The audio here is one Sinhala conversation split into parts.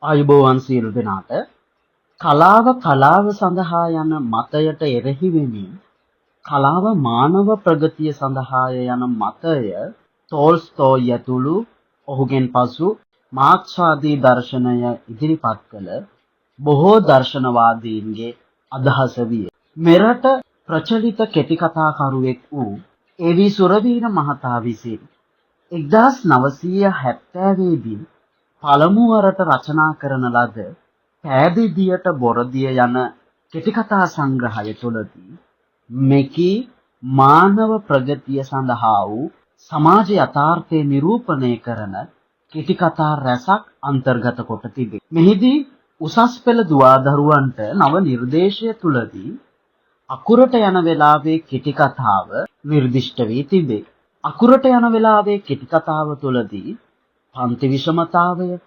ආයුබෝවන් සියලු දෙනාට කලාව සඳහා යන මතයට එරෙහි වෙමින් කලාව මානව ප්‍රගතිය සඳහාය යන මතය තෝල්ස්තෝයි ඇතුළු ඔහුගෙන් පසු මාක්ස්වාදී දර්ශනය ඉදිරිපත් කළ බොහෝ දර්ශනවාදීන්ගේ අදහස විය. මෙරට ප්‍රචලිත කෙටි කතාකරුවෙක් වූ ඒ.වී. සුරවීර මහතා විසින් 1970 දී පළමු වරට රචනා කරන ලද පෑදිදියට බොරදිය යන කෙටිකථා සංග්‍රහය තුළදී මෙකී මානව ප්‍රගතිය සඳහා වූ සමාජ යථාර්ථය නිරූපණය කරන කෙටිකථා රැසක් අන්තර්ගත කොට තිබේ. මෙහිදී උසස් පෙළ දුවාදරුවන්ට නව නිර්දේශය තුළදී අකුරට යන වෙලාවේ කෙටිකථාව නිර්දිෂ්ට වී තිබේ. අකුරට යන වෙලාවේ කෙටිකථාව තුළදී පන්ති විෂමතාවය,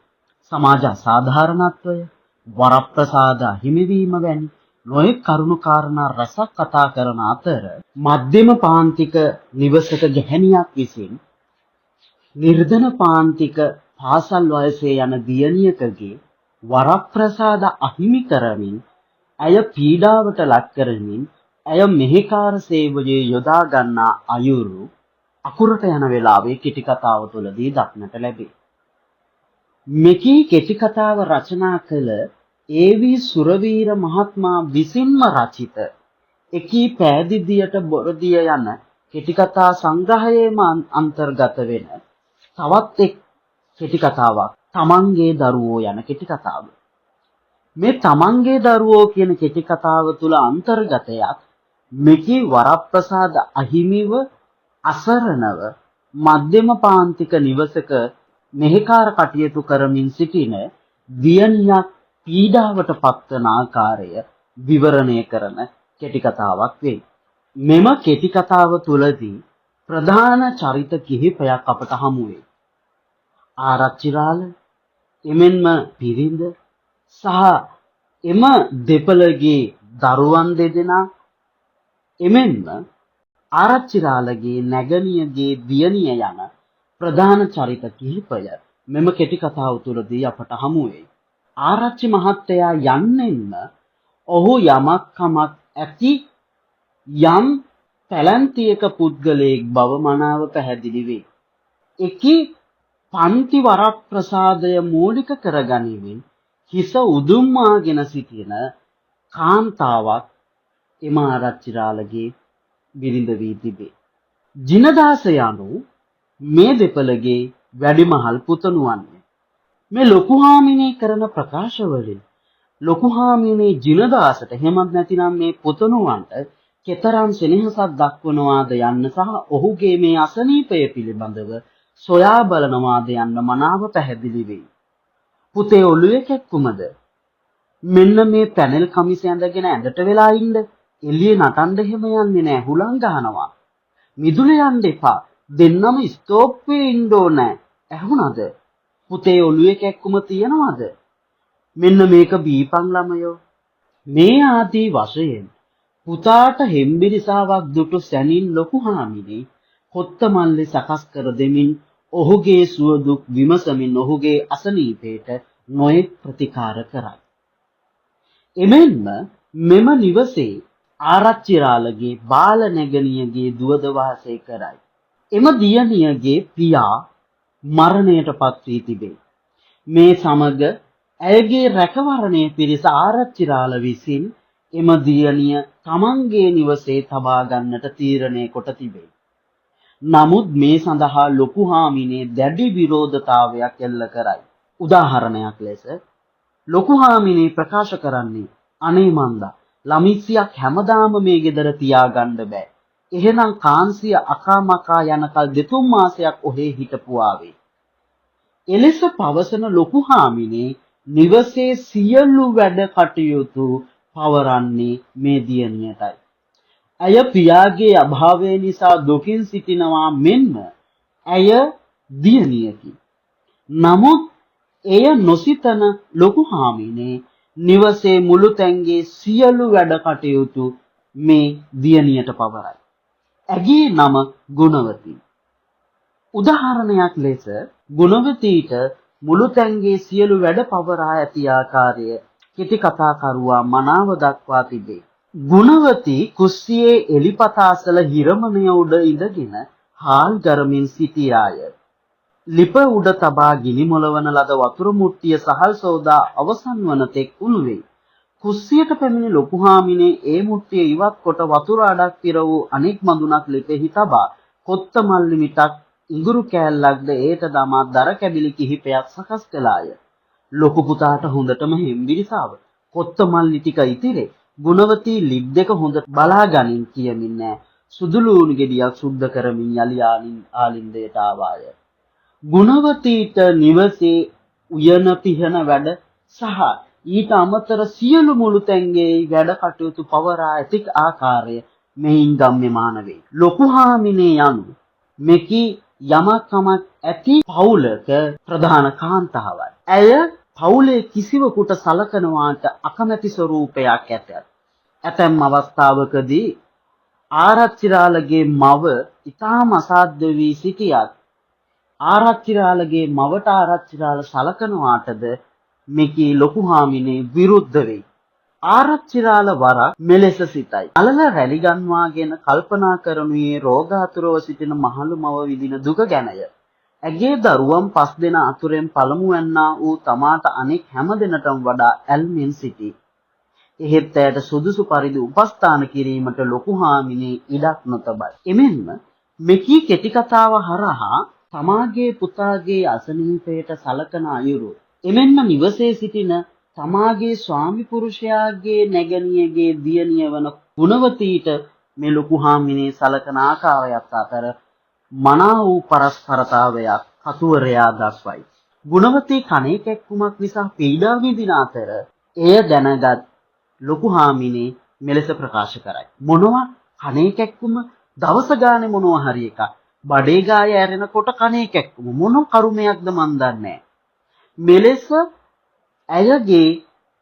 සමාජ අසාධාරණත්වය, වරප්‍රසාද හිමිවීම වැනි නොයෙක් කරුණු කාරණා රසක් කතා කරන අතර මධ්‍යම පාන්තික නිවසක ගැහැණියක් විසින් නිර්ධන පාන්තික පාසල් වයසේ යන දියණියකගේ වරප්‍රසාද අහිමි කරමින් ඇය පීඩාවට ලක් කරමින් ඇය මෙහෙකාර සේවයේ යොදා ගන්නා අයුරු අකුරට යන වෙලාවේ කෙටි කතාව තුළදී දක්නට ලැබේ. මෙකී කෙටි කතාව රචනා කළ ඒ.වී. සුරවීර මහත්මයා විසින්ම රචිත එකී පෑදිදියට බොරදිය යන කෙටි කතා සංග්‍රහයේම අන්තර්ගත වෙන තවත් එක් කෙටි කතාවක් තමන්ගේ දරුවෝ යන කෙටි කතාව. මේ තමන්ගේ දරුවෝ කියන කෙටි කතාව තුළ අන්තර්ගතයක් මෙකී වරප්‍රසාද අහිමිව අසරණව මධ්‍යම පාන්තික නිවසක මෙහෙකාර කටයුතු කරමින් සිටින දියණියක් පීඩාවට පත්වන ආකාරය විවරණය කරන කෙටි කතාවක් වේ. මෙම කෙටි කතාව තුළදී ප්‍රධාන චරිත කිහිපයක් අපට හමු වේ. ආරච්චිරාල, එමෙන්ම පිරිඳ සහ එම දෙපළගේ දරුවන් දෙදෙනා, එමෙන්ම ආරච්චිරාලගේ නැගණියගේ දියණිය යන ප්‍රධාන චරිත කිහිපය මෙම කෙටි කතාව තුළදී අපට හමු වේ. ආරච්චි මහත්තයා යන්නෙන්ම ඔහු යමක් කමක් ඇති යම් පැලැන්තියක පුද්ගලයෙක් බව මනාව පැහැදිලි වේ. එකී පන්ති වරප්‍රසාදය මූලික කරගනිමින් හිස උදුම්මාගෙන සිටින කාන්තාවක් එම ආරච්චිරාලගේ බිරිඳ වී තිබේ. ජිනදාස යනු මේ දෙපළගේ වැඩිමහල් පුතණුවන්ය. මේ ලොකුහාමිනේ කරන ප්‍රකාශවලින් ලොකුහාමිනේ ජිනදාසට එහෙමත් නැතිනම් මේ පුතණුවන්ට කෙතරම් සෙනෙහසක් දක්වනවාද යන්න සහ ඔහුගේ මේ අසනීපය පිළිබඳව සොයා බලනවාද යන්න මනාව පැහැදිලි වෙයි. පුතේ ඔළුවේ කැක්කුමද? මෙන්න මේ පැනල් කමිස ඇඳගෙන ඇඳට වෙලා ඉන්න. එළියේ නටන්න එහෙම යන්නේ නැහැ. හුලං ගහනවා. මිදුල යන්න එපා. දෙන්නම ස්තෝප්පේ ඉන්න ඕනේ. ඇහුණද? පුතේ ඔළුවේ කැක්කුම තියනවද? මෙන්න මේක බීපන් ළමයෝ. මේ ආදී වශයෙන් පුතාට හෙම්බිරිසාවක් දුටු සැනින් ලොකුහාමිනේ කොත්තමල්ලි සකස් කර දෙමින් ඔහුගේ සුව දුක් විමසමින් ඔහුගේ අසනීපයට නොයෙක් ප්‍රතිකාර කරයි. එමෙන්ම මෙම නිවසේ ආරච්චිරාලගේ බාල නැගණියගේ දුවද වාසය කරයි. එම දියණියගේ පියා මරණයට පත් වී තිබේ. මේ සමග ඇයගේ රැකවරණය පිණිස ආරච්චිරාල විසින් එම දියණිය තමන්ගේ නිවසේ තබා ගන්නට තීරණය කොට තිබේ. නමුත් මේ සඳහා ලොකුහාමිනේ දැඩි විරෝධතාවයක් එල්ල කරයි. උදාහරණයක් ලෙස ලොකුහාමිනේ ප්‍රකාශ කරන්නේ අනේ මන්දා ළමිස්සියක් හැමදාම මේ ගෙදර තියාගන්න බෑ. එහෙනම් කාන්සිය අකාමකා යනකල් 2 මාසයක් ඔහේ හිටපුවාවේ. එලෙස පවසන ලොකුහාමිනේ නිවසේ සියලු වැඩ කටයුතු පවරන්නේ මේ දියණියටයි. ඇය පියාගේ අභාවය නිසා දුකින් සිටිනවා මෙන්ම ඇය දියණියකි. නමුත් එය නොසිතන ලොකුහාමිනේ නිවසේ මුළු තැන්ගේ සියලු වැඩ කටයුතු මේ දියණියට පවරයි. ඇගේ නම ගුණවති. උදාහරණයක් ලෙස ගුණවතීට මුළු තැන්ගේ සියලු වැඩ පවරා ඇති ආකාරය කෙටි කතා කරුවා මනාව දක්වා තිබේ. ගුණවති කුස්සියේ එලිපතාසල හිරමණය උඩ ඉඳගෙන හාල් ගරමින් සිටියාය. ලිප උඩ තබා ගිනි මොලවන ලද වතුර මුට්ටිය සහල් සෝදා අවසන් වන තෙක් උණු වෙයි. කුස්සියට පැමිණි ලොකු හාමිනේ ඒ මුට්ටිය ඉවත් කොට වතුර අඩක් පිර වූ අනෙක් මඳුනක් ලිපෙහි තබා කොත්තමල්ලි මිටක් ඉඟුරු කෑල්ලක්ද ඒට දමා දර කැබිලි කිහිපයක් සකස් කළාය. ලොකු පුතාට හොඳටම හෙම්බිරිසාව. කොත්තමල්ලි ටික ඉතිරේ. ගුණවතී ලිප් දෙක හොඳට බලා ගනින් කියමින් නෑ. සුදුලූණු ගෙඩියක් සුද්ධ කරමින් යලි ආලින්දයට ආවාය. ගුණවතීට නිවසේ උයන පිහන වැඩ සහ ඊට අමතර සියලු මුළු තැන්ගේ වැඩ කටයුතු පවරා ඇති ආකාරය මෙයින් ගම්‍යමාන වේ. ලොකු හාමිනේ යනු මෙකි යමක් ඇති පවුලක ප්‍රධාන කාන්තාවයි. ඇය පවුලේ කිසිවෙකුට සලකනවාට අකමැති ස්වරූපයක් ඇත. ඇතැම් අවස්ථාවකදී ආරච්චිරාලගේ මව ඉතාම අසාධ්‍ය වී සිටියත් ආරච්චිරාලගේ මවට ආරච්චිරාල සලකනවාටද මෙකි ලොකු හාමිනේ විරුද්ධ වෙයි. ආරච්චිරාල වරක් මෙලෙස සිතයි. අලල රැලි ගන්වාගෙන කල්පනා කරනුයේ රෝගාතුරව සිටින මහලු මව විඳින දුක ගැනය. ඇගේ දරුවන් 5 දෙනා අතුරෙන් පළමු වන්නා වූ තමාට අනෙක් හැම දෙනටම වඩා ඇල්මෙන් සිටි. එහෙත් ඇයට සුදුසු පරිදි උපස්ථාන කිරීමට ලොකු හාමිනේ ඉඩක් නොතබයි. එමෙන්ම මෙකී කෙටි කතාව හරහා තමාගේ පුතාගේ අසනීපයට සලකන අයුරු එමෙන්ම නිවසේ සිටින තමාගේ ස්වාමි පුරුෂයාගේ නැගණියගේ දියණිය වන ගුණවතීට මේ ලොකු හාමිනේ සලකන ආකාරයත් අතර මනා වූ පරස්පරතාවයක් කතුවරයා දක්වයි. ගුණවතී කණේ කැක්කුමක් නිසා පීඩා විඳින අතර එය දැනගත් ලොකු හාමිනේ මෙලෙස ප්‍රකාශ කරයි. මොනවා කණේ කැක්කුම දවස ගානේ මොනවා හරි එකක්. බඩේ ගාය ඇරෙනකොට කණේ කැක්කුම මොන කරුමයක්ද මන් දන්නේ. මෙලෙස ඇයගේ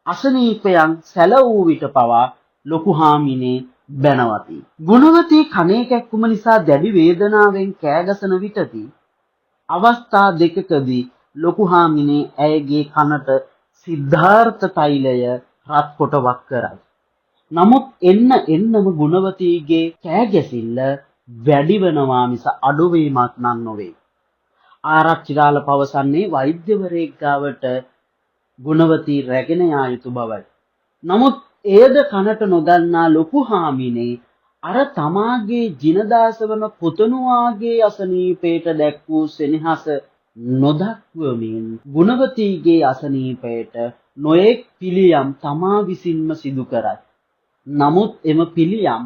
අසනීපයන් සැලවූ විට පවා ලොකු හාමිනේ බැනවති. ගුණවතී කණේ කැක්කුම නිසා දැඩි වේදනාවෙන් කෑගසන විටදී අවස්ථා දෙකකදී ලොකු හාමිනේ ඇයගේ කනට සිද්ධාර්ථ තෛලය රත් කොට වක් කරයි. නමුත් එන්නම ගුණවතීගේ කෑගැසිල්ල වැඩි වෙනවා මිස අඩු වීමක් නම් නොවේ. ආරච්චිරාල පවසන්නේ වෛද්‍යවරයෙක් ගාවට ගුණවතී රැගෙන යා යුතු බවයි. නමුත් එයද කනට නොදන්නා ලොකු හාමිනේ අර තමාගේ ජිනදාස වන පුතණුවාගේ අසනීපයට දැක් වූ සෙනෙහස නොදක්වමින් ගුණවතීගේ අසනීපයට නොඑක් පිළියම් තමා විසින්ම සිදු කරයි. නමුත් එම පිළියම්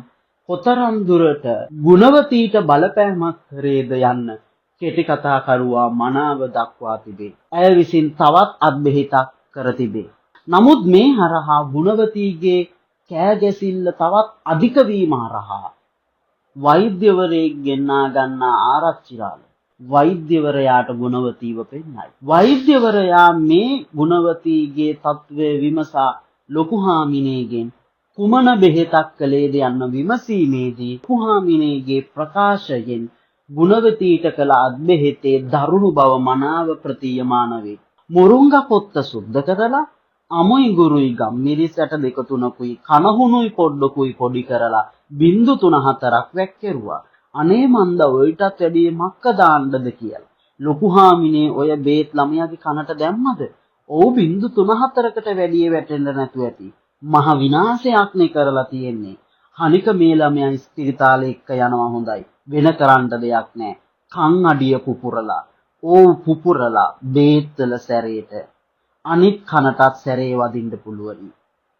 කොතරම් දුරට ගුණවතීට බලපෑමක් කරේද යන්න කෙටි කතා කරුවා මනාව දක්වා තිබේ. ඇය විසින් තවත් අත්බෙහෙතක් කර තිබේ. නමුත් මේ හරහා ගුණවතීගේ කෑගැසිල්ල තවත් අධික වීම හරහා වෛද්‍යවරයෙක් ගෙන්නා ගන්නා ආරච්චිරාල වෛද්‍යවරයාට ගුණවතීව පෙන්නයි. වෛද්‍යවරයා මේ ගුණවතීගේ තත්ත්වය විමසා ලොකු හාමිනේගෙන් කුමන බෙහෙතක් කළේද යන්න විමසීමේදී ලොකු හාමිනේගේ ප්‍රකාශයෙන් ගුණවතීට කළ අත්බෙහෙතේ දරුණු බව මනාව ප්‍රතීයමාන වේ. මුරුංගා පොත්ත සුද්ධ කරලා අමුයි ගුරුයි ගම්මිරිසට 2-3කුයි කනහුණුයි පොඩ්ඩකුයි පොඩි කරලා 0.4ක් වැක්කෙරුවා. අනේ මන්ද ඔයිටත් වැඩිය මක්ක දාන්නද කියලා. ලොකු හාමිනේ ඔය බේත් ළමයාගේ කනට දැම්මද? ඔව් 0.4කට වැඩිය වැටෙන්න නැතුව ඇති. මහ විනාශයක්නේ කරලා තියෙන්නේ. අනික මේ ළමයා ස්පිරිතාලේ එක්ක යනවා හොඳයි. වෙන කරන්න දෙයක් නැහැ. කන් අඩිය පුපුරලා, පුපුරලා බේත්වල සැරේට අනිත් කනටත් සැරේ වදින්න පුළුවනි.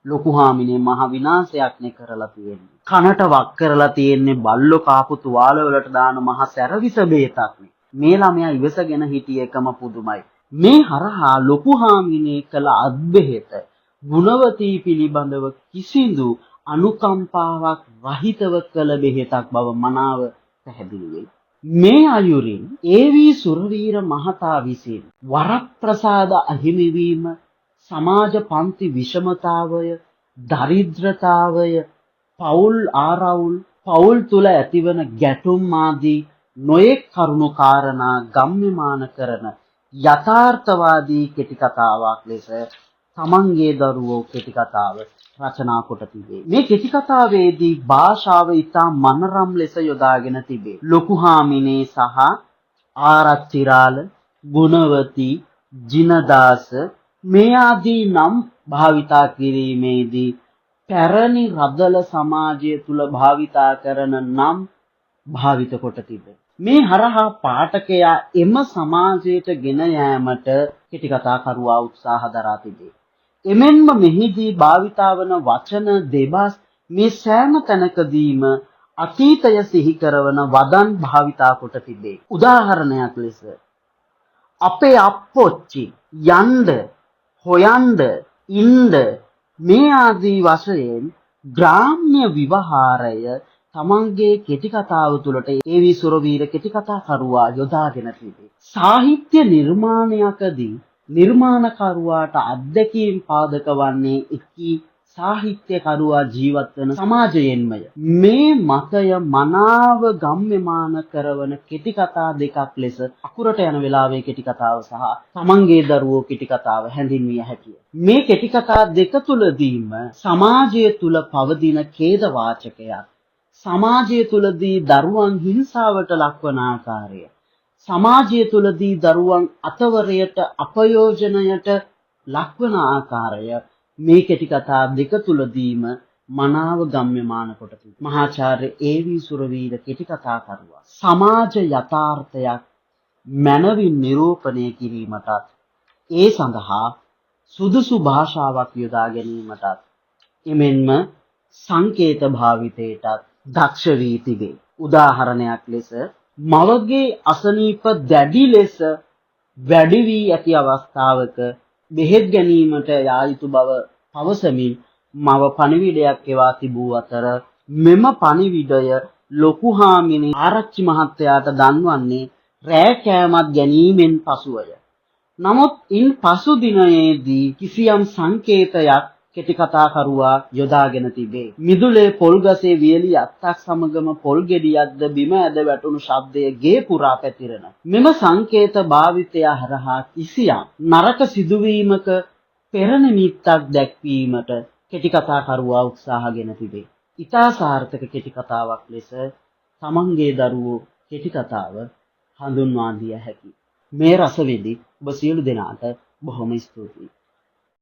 ලොකු හාමිනේ මහ විනාශයක්නේ කරලා තියෙන්නේ. කනට වක් කරලා තියෙන්නේ බල්ලෝ කාපු තුවාල වලට දාන මහ සැරවිස බේතක්නේ. මේ ළමයා ඉවසගෙන හිටිය එකම පුදුමයි. මේ හරහා ලොකු හාමිනේ කළ අත්බෙහෙත ගුණවතී පිළිබඳව කිසිදු අනුකම්පාවක් රහිතව කළ බෙහෙතක් බව මනාව පැහැදිලි වෙයි. මේ අයුරින් ඒ.වී. සුරවීර මහතා විසින් වරප්‍රසාද අහිමි වීම, සමාජ පන්ති විෂමතාවය, දරිද්‍රතාවය, පෞල් ආරවුල්, පෞල් තුල ඇතිවන ගැටුම් ආදී නොයෙක් කරුණු කාරණා ගම්‍යමාන කරන යථාර්ථවාදී කෙටි කතාවක් ලෙස තමන්ගේ දරුවෝ කෙටි කතාව රචනා කොට තිබේ. මේ කෙටි කතාවේදී භාෂාව ඉතා මනරම් ලෙස යොදාගෙන තිබේ. ලොකුහාමිනේ සහ ආරච්චිරාල, ගුණවති, ජිනදාස මේ ආදී නම් භාවිතා කිරීමේදී පැරණි රදල සමාජය තුල භාවිතා කරන නම් භාවිත කොට තිබේ. මේ හරහා පාඨකයා එම සමාජයට ගෙන යාමට කෙටි කතා කරුවා උත්සාහ දරා තිබේ. එමෙන්ම මෙහිදී භාවිතා වන වචන දෙබස් මේ සෑම තැනකදීම අතීතය සිහි කරවන වදන් භාවිතා කොට තිබේ. උදාහරණයක් ලෙස අපේ අප්පොච්චි, යන්ඩ, හොයන්ඩ, ඉන්ඩ මේ ආදී වශයෙන් ග්‍රාම්‍ය විවහාරය තමන්ගේ කෙටි කතාව තුළට ඒ.වී. සුරවීර කෙටි කතා කරුවා යොදාගෙන තිබේ. සාහිත්‍ය නිර්මාණයකදී නිර්මාණකරුවාට අත්දැකීම් පාදක වන්නේ එකී සාහිත්‍යකරුවා ජීවත් වන සමාජයෙන්මය. මේ මතය මනාව ගම්‍යමාන කරවන කෙටි කතා දෙකක් ලෙස අකුරට යන වෙලාවේ කෙටි කතාව සහ තමන්ගේ දරුවෝ කෙටි කතාව හැඳින්විය හැකිය. මේ කෙටි කතා දෙක තුලදීම සමාජය තුල පවතින ඛේද වාචකයක්, සමාජය තුලදී දරුවන් හිංසාවට ලක්වන ආකාරය, සමාජය තුලදී දරුවන් අතවරයට අපයෝජනයට ලක්වන ආකාරය මේ කෙටි කතා දෙක තුලදීම මනාව ගම්‍යමාන කොට තිබේ. මහාචාර්ය ඒ.වී. සුරවීර කෙටි කතා කරුවා සමාජ යථාර්ථයක් මනවින් නිරූපණය කිරීමටත් ඒ සඳහා සුදුසු භාෂාවක් යොදා ගැනීමටත් එමෙන්ම සංකේත භාවිතයටත් දක්ෂ වී තිබේ. උදාහරණයක් ලෙස මවගේ අසනීප දැඩි ලෙස වැඩි වී ඇති අවස්ථාවක බෙහෙත් ගැනීමට යා යුතු බව පවසමින් මව පණිවිඩයක් එවා තිබූ අතර මෙම පණිවිඩය ලොකුහාමිනේ ආරච්චි මහත්තයාට දන්වන්නේ රෑ කෑමක් ගැනීමෙන් පසුවය. නමුත් ඉන් පසු දිනයේදී කිසියම් සංකේතයක් කෙටි කතා කරුවා යොදාගෙන තිබේ. මිදුලේ පොල් ගසේ වියලි අත්තක් සමගම පොල් ගෙඩියක්ද බිම ඇද වැටුණු ශබ්දය ගේ පුරා පැතිරෙන. මෙම සංකේත භාවිතය හරහා කිසියම් නරක සිදුවීමක පෙර නිමිත්තක් දැක්වීමට කෙටි කතා කරුවා උත්සාහගෙන තිබේ. ඉතා සාර්ථක කෙටි කතාවක් ලෙස තමන්ගේ දරුවෝ කෙටි කතාව හඳුන්වා දිය හැකියි. මේ රසවිදි ඔබ සියලු දෙනාට බොහොම ස්තුතියි.